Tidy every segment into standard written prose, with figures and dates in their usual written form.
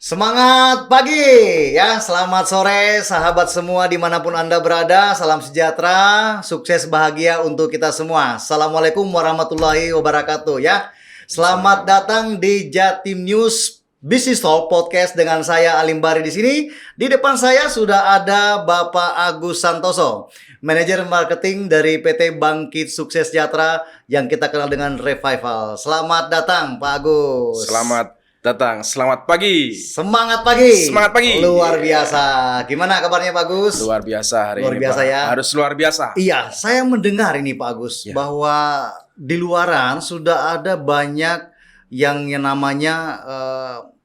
Semangat pagi ya, selamat sore sahabat semua dimanapun Anda berada. Salam sejahtera, sukses bahagia untuk kita semua. Assalamualaikum warahmatullahi wabarakatuh ya. Selamat datang di Jatim News Business Talk Podcast dengan saya Alim Bari di sini. Di depan saya sudah ada Bapak Agus Santoso, manajer marketing dari PT Bangkit Sukses Sejahtera yang kita kenal dengan Revival. Selamat datang Pak Agus. Selamat datang, selamat pagi. Semangat pagi. Semangat pagi. Luar biasa. Gimana kabarnya Pak Agus? Luar biasa hari Luar ini, biasa Pak. ya. Harus luar biasa. Iya, saya mendengar ini Pak Agus Ya. bahwa di luaran sudah ada banyak yang namanya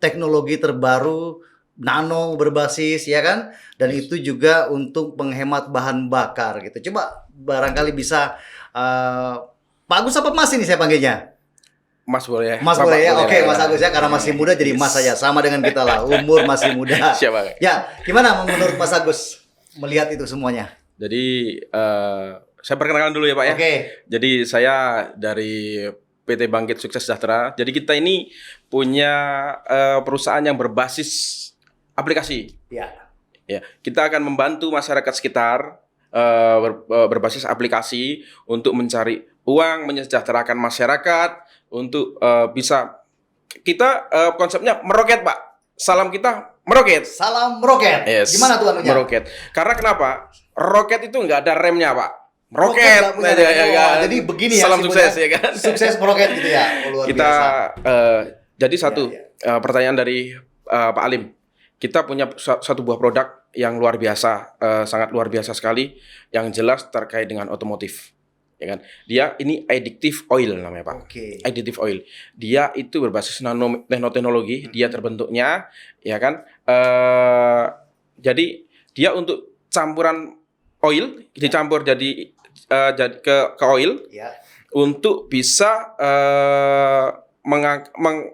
teknologi terbaru nano berbasis ya kan, dan itu juga untuk menghemat bahan bakar gitu. Coba barangkali bisa Pak Agus apa Mas ini saya panggilnya? Mas boleh ya? Mas Bapak boleh ya? Oke, lah. Mas Agus ya, karena masih muda jadi Mas saja, sama dengan kita lah, umur masih muda. Siapa? Ya, gimana menurut Mas Agus melihat itu semuanya? Jadi saya perkenalkan dulu ya Pak ya. Oke. Jadi saya dari PT Bangkit Sukses Sejahtera. Jadi kita ini punya perusahaan yang berbasis aplikasi. Ya. Ya, kita akan membantu masyarakat sekitar berbasis aplikasi untuk mencari uang, mensejahterakan masyarakat, untuk bisa kita konsepnya meroket Pak. Salam kita meroket. Salam roket. Yes. Gimana tuh anunya? Meroket. Karena kenapa? Roket itu nggak ada remnya Pak. Roket Roket. nggak punya Nah, rem. ya, Oh, jadi begini ya, Salam simpelnya. sukses ya kan. Sukses meroket gitu ya. Oh, luar Kita biasa. jadi satu Ya, pertanyaan dari Pak Alim. Kita punya satu buah produk yang luar biasa, sangat luar biasa sekali, yang jelas terkait dengan otomotif, ya kan? Dia ini addictive oil namanya Pak. Oke. Addictive oil. Dia itu berbasis nanoteknologi, dia terbentuknya, ya kan? Jadi dia untuk campuran oil dicampur jadi ke oil Ya. untuk bisa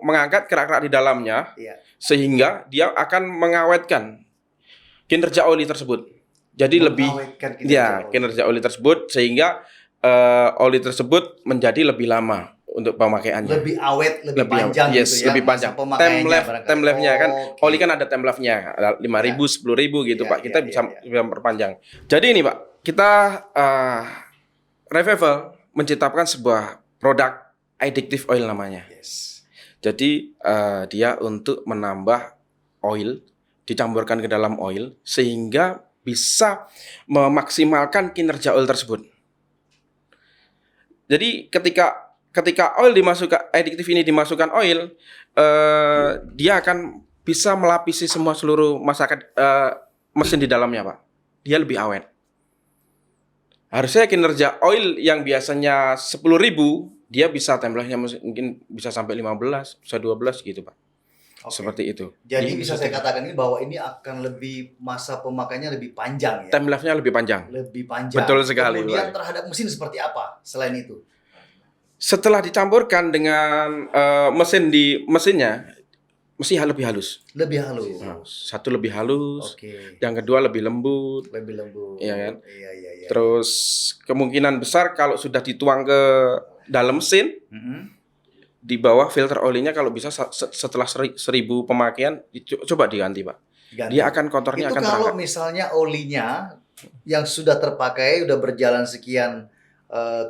mengangkat kerak-kerak di dalamnya, Iya. sehingga dia akan mengawetkan kinerja oli tersebut. Jadi Mengawetkan kinerja oli tersebut, sehingga oli tersebut menjadi lebih lama untuk pemakaiannya. Lebih awet, lebih panjang yes, gitu ya. lebih panjang. masa pemakaiannya barangkali. Time life-nya kan, Oke. oli kan ada time life-nya 5.000, 10.000 gitu Ya, Pak. Kita ya, bisa ya. bisa memperpanjang. Jadi ini Pak, kita Revival menciptakan sebuah produk addictive oil namanya. Yes. Jadi dia untuk menambah oil, dicampurkan ke dalam oil sehingga bisa memaksimalkan kinerja oil tersebut. Jadi ketika oil dimasukkan, additif ini dimasukkan oil, dia akan bisa melapisi semua seluruh masyarakat mesin di dalamnya Pak. Dia lebih awet. Harusnya kinerja oil yang biasanya 10.000, dia bisa template-nya mungkin bisa sampai 15, bisa 12 gitu Pak. Oke. Seperti itu. Jadi bisa saya katakan ini bahwa ini akan lebih masa pemakaiannya lebih panjang ya. Time life-nya lebih panjang. Lebih panjang. Betul sekali, Kemudian Pak. terhadap mesin seperti apa selain itu? Setelah dicampurkan dengan mesinnya lebih halus. Lebih halus. Nah, satu lebih halus, Oke. yang kedua lebih lembut. Lebih lembut. Iya kan? Iya. Terus kemungkinan besar kalau sudah dituang ke dalam mesin, Mm-mm. di bawah filter olinya kalau bisa setelah 1.000 pemakaian coba diganti Pak. Ganti. Dia akan kotornya Itu akan kalau terangkat. misalnya olinya yang sudah terpakai, udah berjalan sekian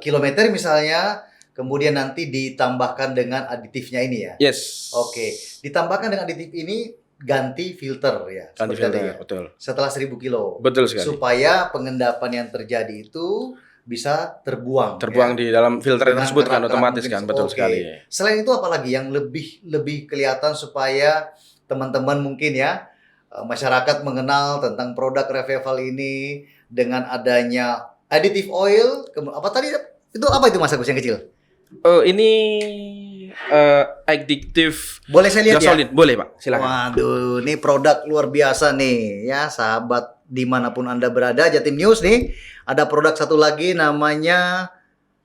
kilometer misalnya, kemudian nanti ditambahkan dengan aditifnya ini ya. Yes. Oke, ditambahkan dengan aditif ini ganti filter ya. Ganti seperti filter, tadi ya. betul. Setelah 1.000 kilo. Betul sekali. Supaya pengendapan yang terjadi itu bisa terbuang. Terbuang ya. di dalam filter Dengan tersebut kan kerak-kerak otomatis mungkin. kan, betul Oke. sekali. Selain itu apalagi yang lebih kelihatan supaya teman-teman mungkin ya masyarakat mengenal tentang produk Revival ini dengan adanya additive oil, apa tadi itu apa itu Mas Agus yang kecil? Ini addictive Boleh saya lihat ya? gasolin, boleh Pak, silakan. Waduh, ini produk luar biasa nih ya sahabat dimanapun Anda berada, Jatim News nih ada produk satu lagi namanya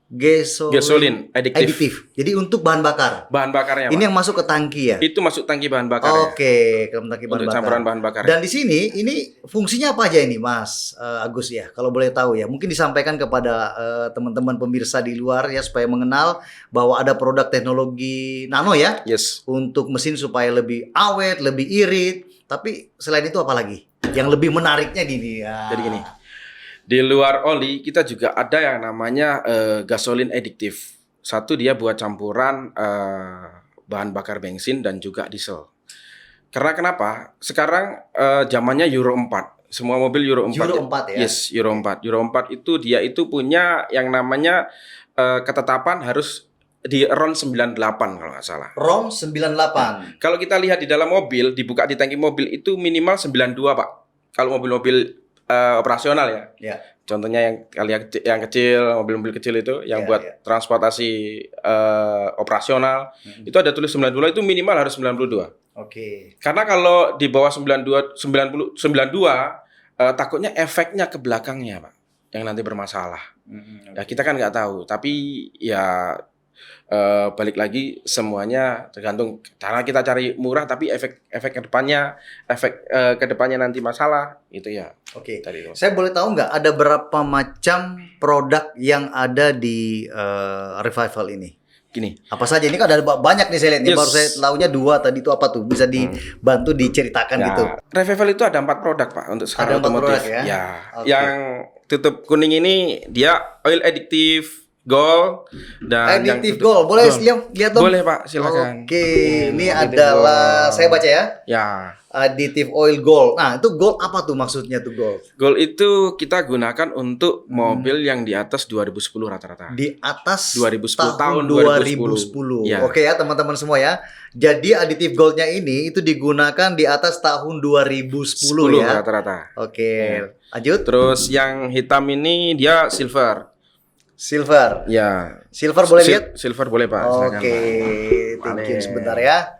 Gasoline additive. additif. Jadi untuk bahan bakar. Bahan bakarnya, Ini Pak. yang masuk ke tangki ya. Itu masuk tangki bahan bakar Oke, ke tangki bahan untuk bakar. campuran bahan bakar. Dan di sini ini fungsinya apa aja ini, Mas Agus ya? Kalau boleh tahu ya, mungkin disampaikan kepada teman-teman pemirsa di luar ya supaya mengenal bahwa ada produk teknologi nano ya Yes. untuk mesin supaya lebih awet, lebih irit. Tapi selain itu apa lagi? Yang lebih menariknya gini ya. Jadi gini. Di luar oli kita juga ada yang namanya gasoline additive. Satu dia buat campuran bahan bakar bensin dan juga diesel. Karena kenapa? Sekarang zamannya Euro 4. Semua mobil Euro 4. Euro 4 ya? Yes, Euro 4. Euro 4 itu dia itu punya yang namanya ketetapan harus di RON 98 kalau nggak salah. ROM 98. Kalau kita lihat di dalam mobil, dibuka di tangki mobil itu minimal 92, Pak. Kalau mobil-mobil operasional ya. Ya. Contohnya yang kecil, mobil-mobil kecil itu yang Ya, buat ya. transportasi operasional, itu ada tulis 92 itu minimal harus 92. Oke. Karena kalau di bawah 92 takutnya efeknya ke belakangnya, Pak, yang nanti bermasalah. Ya kita kan nggak tahu, tapi ya balik lagi semuanya tergantung, karena kita cari murah tapi efek ke depannya nanti masalah itu ya. Oke. Tadi itu. Saya boleh tahu nggak ada berapa macam produk yang ada di Revival ini? Gini, Apa saja? Ini kan ada banyak nih saya lihat. Ini Yes. baru saya tahunya 2 tadi itu apa tuh? Bisa dibantu diceritakan ya, gitu. Revival itu ada 4 produk, Pak, untuk sekarang Ada 4 otomotif. produk ya? Oke. Yang tutup kuning ini dia oil additive gold dan yang Additive tutup- gold. Boleh gold. lihat dong? Boleh, Pak, silakan. Oke, ini Additive adalah gold. saya baca ya. Ya, Additive oil gold. Nah, itu gold apa tuh maksudnya tuh gold? gold itu kita gunakan untuk mobil yang di atas 2010 rata-rata. Di atas 2010, tahun 2010. 2010. Ya. Oke ya teman-teman semua ya. Jadi additive goldnya ini itu digunakan di atas tahun 2010 10 ya. rata-rata. Oke, Ya. lanjut. Terus yang hitam ini dia silver. Silver. Ya. Silver boleh lihat? Silver boleh, Pak. Silakan, Oke, Pak. thank you sebentar ya.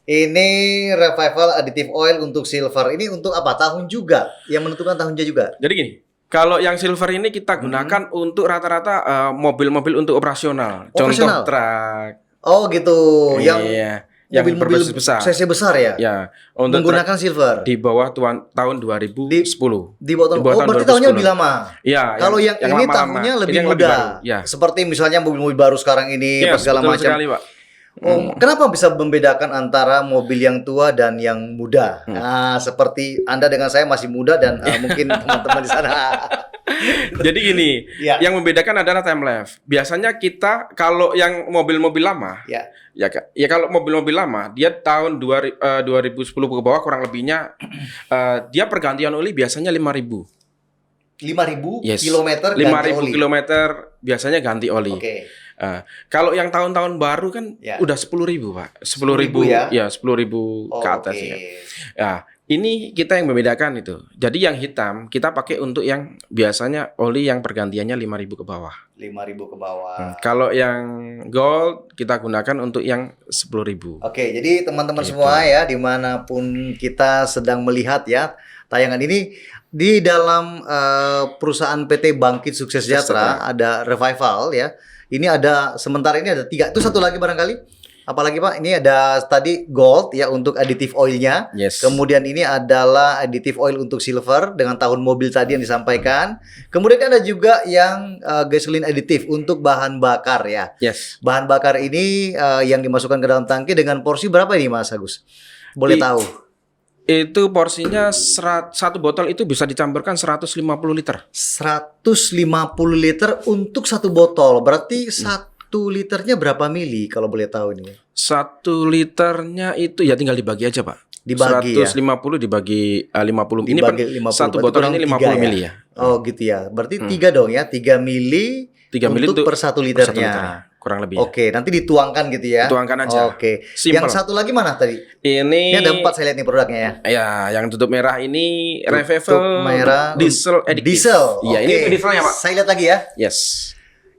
Ini Revival additive oil untuk silver. Ini untuk apa? Tahun juga. Yang menentukan tahunnya juga. Jadi gini, kalau yang silver ini kita gunakan untuk rata-rata mobil-mobil untuk operasional. Operasional? Contoh truk. Oh gitu. Yang Iya, yang mobil-mobil berbasis besar. cc besar ya? Ya, untuk truk Menggunakan silver. di bawah tahun 2010. Di bawah tahun. Di bawah Oh, tahun berarti tahunnya 2010. lebih lama. Iya, Kalau yang ini lama-lama. tahunnya Ini lebih yang muda. baru. Ya. Seperti misalnya mobil-mobil baru sekarang ini apa Yes, segala betul macam. sekali, Pak. Oh, kenapa bisa membedakan antara mobil yang tua dan yang muda? Nah, seperti Anda dengan saya masih muda dan mungkin teman-teman di sana. Jadi gini, Ya. yang membedakan adalah time lapse. Biasanya kita kalau yang mobil-mobil lama, Ya. ya kalau mobil-mobil lama, dia tahun 2010 ke bawah kurang lebihnya dia pergantian oli biasanya 5.000. 5.000 Yes. kilometer 5.000 ganti oli. kilometer biasanya ganti oli. Oke. Kalau yang tahun-tahun baru kan Ya. udah 10.000, Pak. 10.000 ya? ya, 10.000 ke atas Oke. ya. Ya, ini kita yang membedakan itu. Jadi yang hitam kita pakai untuk yang biasanya oli yang pergantiannya 5.000 ke bawah. 5.000 ke bawah. Kalau yang gold kita gunakan untuk yang 10.000. Oke, jadi teman-teman Gitu. semua ya, dimanapun kita sedang melihat ya tayangan ini di dalam perusahaan PT Bangkit Sukses Sejahtera ada Revival ya. Ini ada sementara ini ada 3. Itu satu lagi barangkali. Apalagi Pak? Ini ada tadi gold ya untuk additive oilnya. Yes. Kemudian ini adalah additive oil untuk silver dengan tahun mobil tadi yang disampaikan. Kemudian ada juga yang gasoline additive untuk bahan bakar ya. Yes. Bahan bakar ini yang dimasukkan ke dalam tangki dengan porsi berapa ini Mas Agus? Boleh tahu? Itu porsinya satu botol itu bisa dicampurkan 150 liter. 150 liter untuk satu botol. Berarti 1 liternya berapa mili kalau boleh tahu ini? 1 liternya itu ya tinggal dibagi aja, Pak. Dibagi 150 dibagi 50. Ini Dibagi 50, satu berarti botol kurang ini 3 50 mili ya. Oh gitu ya. Berarti 3 dong ya. 3 mili 3 mili untuk per 1 liternya. kurang lebih. Oke, nanti dituangkan gitu ya. Tuangkan aja. Oke. Simple. Yang satu lagi mana tadi? Ini Ini ada 4 saya lihat nih produknya ya. Ya, yang tutup merah ini Tutup Revival merah Diesel Additive. Diesel. Iya, ini Oke. dieselnya, Pak. Saya lihat lagi ya. Yes.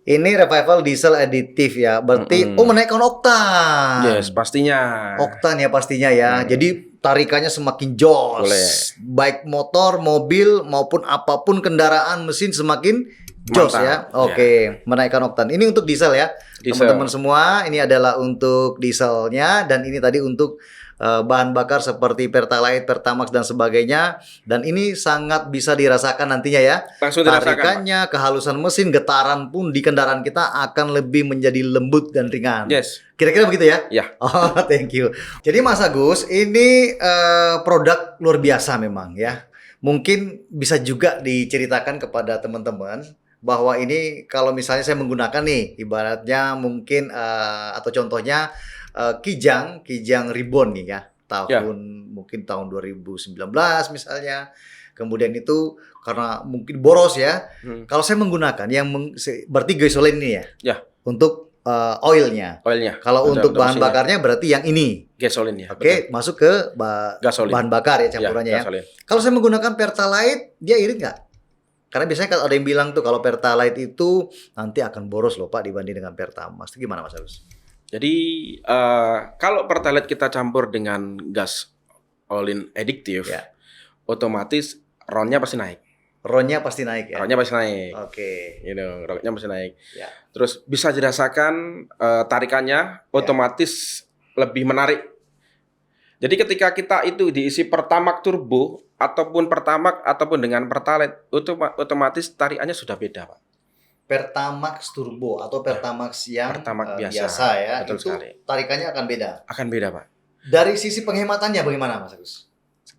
Ini Revival Diesel Additive ya. Berarti menaikkan oktan. Yes, pastinya. Oktan ya pastinya ya. Jadi tarikannya semakin jos. Boleh. Baik motor, mobil maupun apapun kendaraan mesin semakin Jos Mantap. ya. Oke, menaikkan oktan. Ini untuk diesel ya. Diesel. Teman-teman semua, ini adalah untuk dieselnya dan ini tadi untuk bahan bakar seperti Pertalite, Pertamax dan sebagainya. Dan ini sangat bisa dirasakan nantinya ya. Langsung dirasakan, Pak. Tarikannya, kehalusan mesin, getaran pun di kendaraan kita akan lebih menjadi lembut dan ringan. Yes. Kira-kira begitu ya? Ya. Oh, thank you. Jadi Mas Agus, ini produk luar biasa memang ya. Mungkin bisa juga diceritakan kepada teman-teman bahwa ini kalau misalnya saya menggunakan nih, ibaratnya mungkin atau contohnya Kijang Ribbon nih ya, mungkin tahun 2019 misalnya. Kemudian itu karena mungkin boros ya. Kalau saya menggunakan yang berarti gasoline ini ya. Ya. Untuk oilnya. Kalau untuk bahan mesinnya. bakarnya berarti yang ini. Gasoline ya. Oke, masuk ke Gasolin. bahan bakar ya campurannya ya. gasolin. Kalau saya menggunakan Pertalite, dia irit nggak? Karena biasanya kalau ada yang bilang tuh kalau Pertalite itu nanti akan boros loh Pak dibanding dengan Pertamax. Itu gimana Mas Agus? Jadi kalau Pertalite kita campur dengan gasolin adiktif, Ya. otomatis RON-nya pasti naik. RON-nya pasti naik ya. RON-nya pasti naik. Oke. Gitu, RON-nya pasti naik. Ya. Terus bisa dirasakan tarikannya otomatis lebih menarik. Jadi ketika kita itu diisi Pertamax turbo ataupun Pertamax ataupun dengan Pertalite, otomatis tarikannya sudah beda, Pak. Pertamax turbo atau Pertamax yang Pertamax biasa ya, Betul itu sekali. tarikannya akan beda. Akan beda, Pak. Dari sisi penghematannya bagaimana Mas Agus?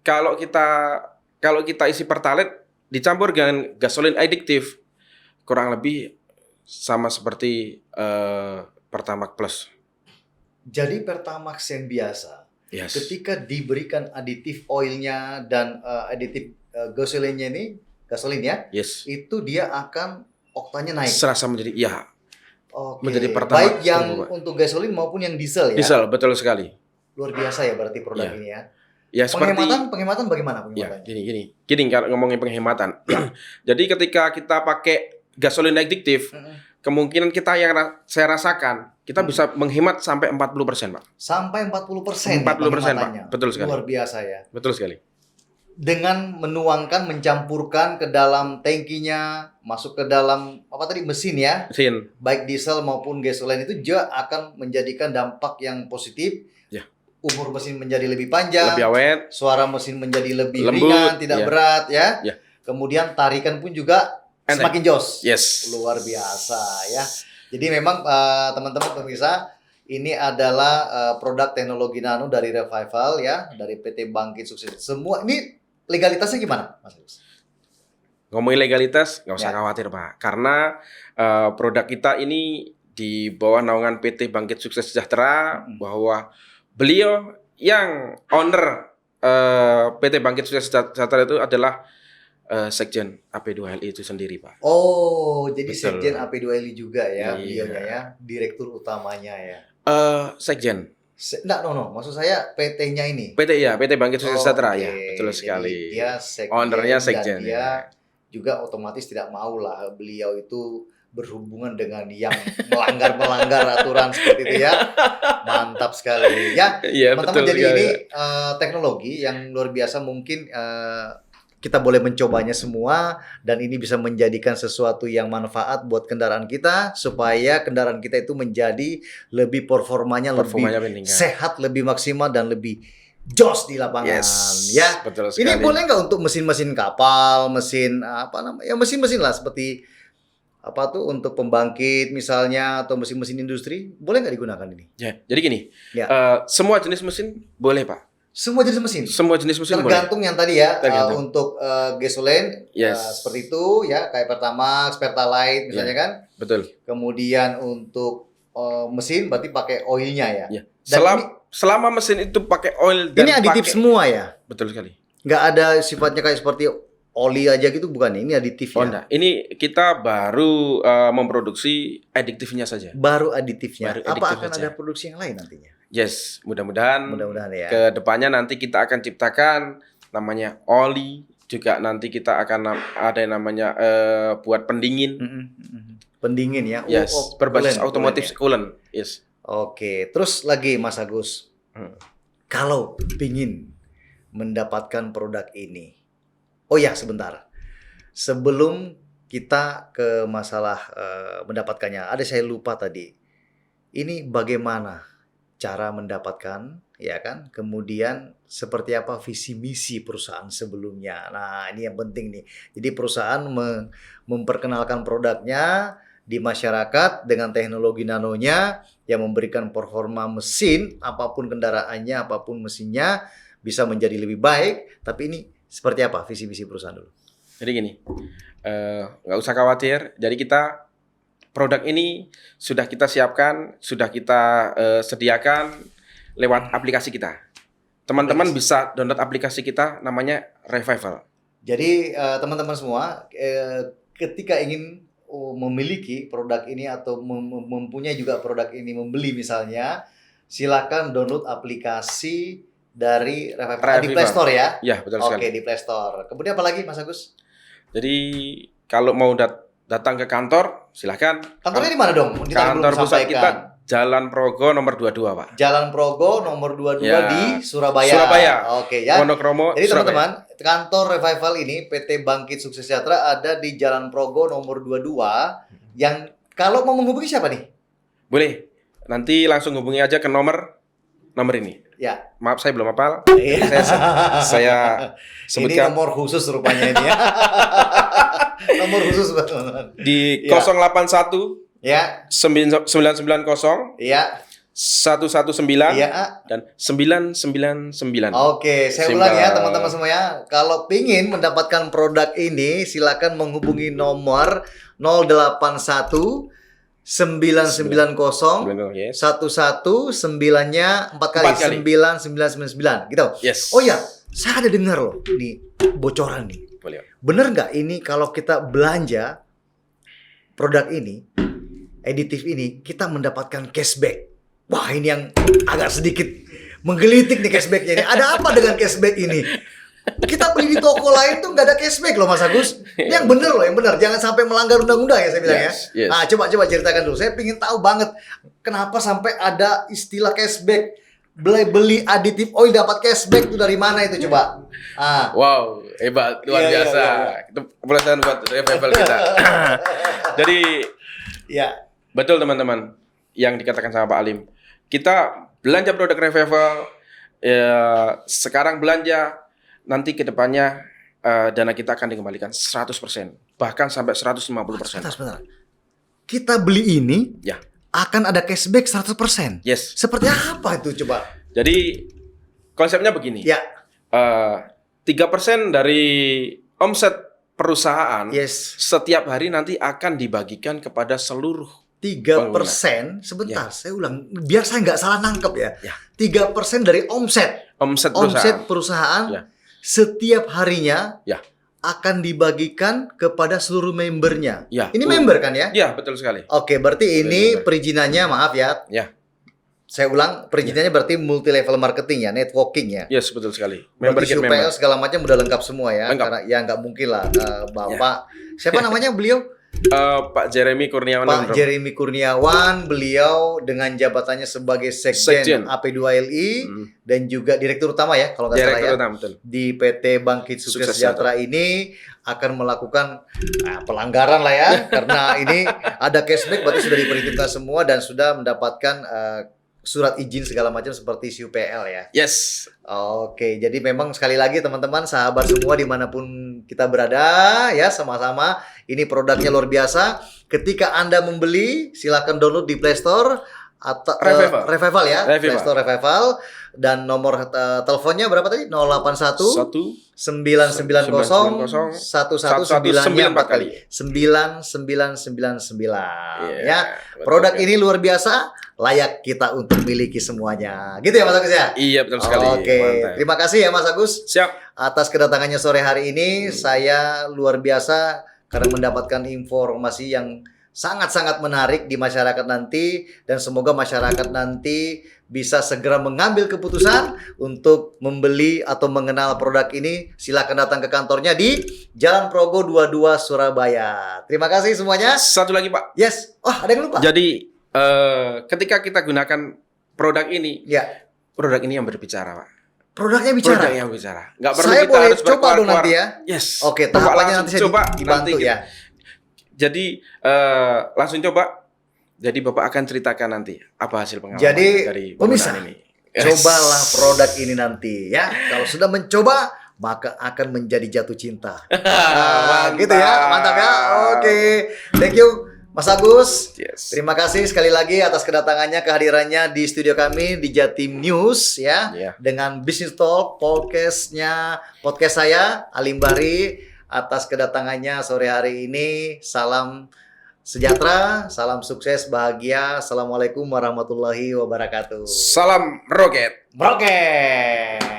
Kalau kita isi Pertalite dicampur dengan gasolin adiktif, kurang lebih sama seperti Pertamax Plus. Jadi Pertamax yang biasa, Yes. ketika diberikan aditif oilnya dan aditif gasolinnya ini, gasolin ya, Yes. itu dia akan oktannya naik. Serasa menjadi Oke. menjadi Pertamax Baik yang turbo, Pak. untuk gasolin maupun yang diesel ya. Diesel, betul sekali. Luar biasa ya berarti produk Ya. ini ya. Ya seperti Penghematan bagaimana ya, penghematannya? gini kalau ngomongin penghematan. Jadi ketika kita pakai gasolin adiktif, kemungkinan kita yang saya rasakan, kita bisa menghemat sampai 40%, Pak. Sampai 40% 40%, Pak. penghematannya. Betul sekali. Luar biasa ya. Betul sekali. Dengan menuangkan, mencampurkan ke dalam tangkinya, masuk ke dalam mesin ya, Mesin. baik diesel maupun gasolin itu juga akan menjadikan dampak yang positif. Ya. Umur mesin menjadi lebih panjang, Lebih awet. suara mesin menjadi lebih Lembut, ringan, tidak ya. berat ya. Ya. Kemudian tarikan pun juga Enteng. semakin jos. Yes. Luar biasa ya. Jadi memang teman-teman pemirsa, ini adalah produk teknologi nano dari Revival ya, dari PT Bangkit Sukses. Semua ini legalitasnya gimana, Mas Agus? Ngomongin legalitas, nggak usah Ya. khawatir, Pak. Karena produk kita ini di bawah naungan PT Bangkit Sukses Sejahtera, bahwa beliau yang owner PT Bangkit Sukses Sejahtera itu adalah Sekjen AP2LI itu sendiri, Pak. Oh, jadi Betul. Sekjen AP2LI juga ya, Iya. beliaunya ya, direktur utamanya ya. Sekjen. No. Maksud saya PT-nya ini. PT ya, PT Bangkit Sukses Sejahtera Oke, ya, betul jadi sekali. Dia sekjen, Ownernya dan sekjen. dia Ya. juga otomatis tidak mau lah beliau itu berhubungan dengan yang melanggar aturan seperti itu ya. Mantap sekali ya. Iya, Teman-teman, betul jadi sekali. ini teknologi yang luar biasa, mungkin kita boleh mencobanya semua dan ini bisa menjadikan sesuatu yang manfaat buat kendaraan kita supaya kendaraan kita itu menjadi lebih performanya lebih meningkat. sehat, lebih maksimal dan lebih jos di lapangan ya. Betul sekali. Ini boleh nggak untuk mesin-mesin kapal, mesin mesin-mesin lah seperti untuk pembangkit misalnya atau mesin-mesin industri, boleh nggak digunakan ini? Ya, jadi gini, Ya. semua jenis mesin boleh, Pak. Semua jenis mesin. Semua jenis mesin boleh. Tergantung yang tadi ya, Tergantung. untuk gasoline Yes. seperti itu ya, kayak Pertamax, Pertalite misalnya kan. Betul. Kemudian untuk mesin berarti pakai oilnya ya. Ya. Dan Selama mesin itu pakai oil dan ini aditif semua ya, Betul sekali. nggak ada sifatnya kayak seperti oli aja gitu, bukan? Ini aditif ya. Oh, enggak. Ini kita baru memproduksi adiktifnya saja. Baru aditifnya. Baru Apa aditif akan aja. ada produksi yang lain nantinya? Yes, mudah-mudahan Mudah-mudahan ya. ke depannya nanti kita akan ciptakan namanya oli, juga nanti kita akan ada yang namanya buat pendingin. Pendingin ya. Yes, berbasis coolant, otomotif coolant ya. coolant. Yes. Oke, terus lagi Mas Agus, kalau pingin mendapatkan produk ini, oh ya sebentar, sebelum kita ke masalah mendapatkannya. Ada saya lupa tadi. Ini bagaimana cara mendapatkan, ya kan? Kemudian seperti apa visi misi perusahaan sebelumnya. Nah, ini yang penting nih. Jadi perusahaan memperkenalkan produknya di masyarakat dengan teknologi nanonya yang memberikan performa mesin, apapun kendaraannya, apapun mesinnya, bisa menjadi lebih baik. Tapi ini seperti apa visi misi perusahaan dulu? Jadi gini, nggak usah khawatir. Jadi kita produk ini sudah kita siapkan, sudah kita sediakan lewat aplikasi kita. Teman-teman bisa download aplikasi kita, namanya Revival. Jadi teman-teman semua, ketika ingin memiliki produk ini atau mempunyai juga produk ini, membeli misalnya, silakan download aplikasi dari Revival di Play Store ya. Ya, betul sekali. Oke, di Play Store. Kemudian apa lagi, Mas Agus? Jadi kalau mau datang ke kantor, silakan. Kantornya di mana dong? Kantor pusat kita Jalan Progo nomor 22, Pak. Jalan Progo nomor 22 ya, di Surabaya. Surabaya. Oke ya. Wonokromo. Jadi teman-teman, kantor Revival ini PT Bangkit Sukses Sejahtera ada di Jalan Progo nomor 22 yang kalau mau menghubungi siapa nih? Boleh. Nanti langsung hubungi aja ke nomor ini. Ya. Maaf saya belum hafal. Iya. saya sebutkan. Ini nomor khusus rupanya ini ya. Nomor khusus teman-teman. Di Ya. 081 ya 990 ya 119 ya. dan 999. Oke, saya Simpel. ulang ya teman-teman semua ya. Kalau pingin mendapatkan produk ini, silakan menghubungi nomor 081 990 Yes. 119-nya 4 kali, 9999 gitu. Yes. Oh ya, saya ada dengar loh nih bocoran nih. Boleh. Bener nggak ini kalau kita belanja produk ini, editif ini, kita mendapatkan cashback? Wah, ini yang agak sedikit menggelitik nih cashbacknya ini. Ada apa dengan cashback ini? Kita beli di toko lain tuh nggak ada cashback loh, Mas Agus. Ini yang bener loh, yang bener. Jangan sampai melanggar undang-undang ya saya bilang Yes, ya. yes. Nah, coba ceritakan dulu. Saya ingin tahu banget kenapa sampai ada istilah cashback. Beli aditif oil dapat cashback itu dari mana itu coba? Ah. Wow, hebat, luar Iya, iya, biasa. iya. Itu keberhasilan buat Revival kita. Jadi Ya. betul teman-teman yang dikatakan sama Pak Alim. Kita belanja produk Revival, sekarang belanja, nanti ke depannya dana kita akan dikembalikan 100%, bahkan sampai 150%. Sebentar. Kita beli ini Ya, akan ada cashback 100%. yes. Seperti apa itu coba? Jadi konsepnya begini. Ya. 3% dari omset perusahaan Yes. setiap hari nanti akan dibagikan kepada seluruh 3%, sebentar, saya ulang, biar saya nggak salah nangkep ya. Ya. 3% dari omset perusahaan Ya. setiap harinya Ya. akan dibagikan kepada seluruh membernya. Ya. Ini member kan ya? Ya, betul sekali. Oke, berarti ini Member. perizinannya, maaf ya. Ya. Saya ulang, perizinannya berarti multi level marketing ya, networking ya. Yes, betul sekali. Berarti Get UPL segala macam udah lengkap semua ya. Lengkap. Karena ya nggak mungkin lah Bapak. Siapa namanya beliau? Pak Jeremy Kurniawan. Pak Jeremy Kurniawan, beliau dengan jabatannya sebagai Sekjen Sekjen. AP2LI dan juga Direktur Utama ya, kalau nggak salah Direktur ya. Utama, betul. Di PT Bangkit Sukses Sukses Sejahtera ini akan melakukan pelanggaran lah ya, karena ini ada cashback berarti sudah diperhitungkan semua dan sudah mendapatkan surat izin segala macam seperti UPL ya. Yes. Oke, jadi memang sekali lagi teman-teman, sahabat semua dimanapun kita berada ya, sama-sama ini produknya luar biasa. Ketika Anda membeli, silakan download di Play Store atau Revival ya, Revival. Play Store Revival, dan nomor teleponnya berapa tadi? 081 990 119 4 kali. 9999 ya. Produk ini luar biasa, layak kita untuk miliki semuanya. Gitu ya Mas Agus ya? Iya, betul sekali. Oke, Mantap. terima kasih ya Mas Agus Siap. atas kedatangannya sore hari ini. Saya luar biasa karena mendapatkan informasi yang sangat-sangat menarik di masyarakat nanti, dan semoga masyarakat nanti bisa segera mengambil keputusan untuk membeli atau mengenal produk ini. Silakan datang ke kantornya di Jalan Progo 22 Surabaya. Terima kasih semuanya. Satu lagi, Pak. Yes. Oh, ada yang lupa. Jadi ketika kita gunakan produk ini, Ya, produk ini yang berbicara, Pak. produknya bicara. Produk yang bicara. Nggak perlu Saya kita boleh harus coba dong berkuar-kuar. nanti ya. Yes. Oke, Coba tahapannya langsung nanti saya coba, dibantu nanti ya. Jadi langsung coba. Jadi Bapak akan ceritakan nanti apa hasil pengalaman Jadi, dari pemirsa, penggunaan ini. cobalah produk ini nanti ya. Kalau sudah mencoba, maka akan menjadi jatuh cinta. Nah, Mantap. gitu ya, mantap ya. Oke, thank you Mas Agus. Yes. Terima kasih sekali lagi atas kedatangannya, kehadirannya di studio kami di Jatim News ya. Iya. Dengan Business Talk podcast saya Alim Bahri, atas kedatangannya sore hari ini. Salam sejahtera, salam sukses, bahagia. Assalamualaikum warahmatullahi wabarakatuh. Salam roket. Broket.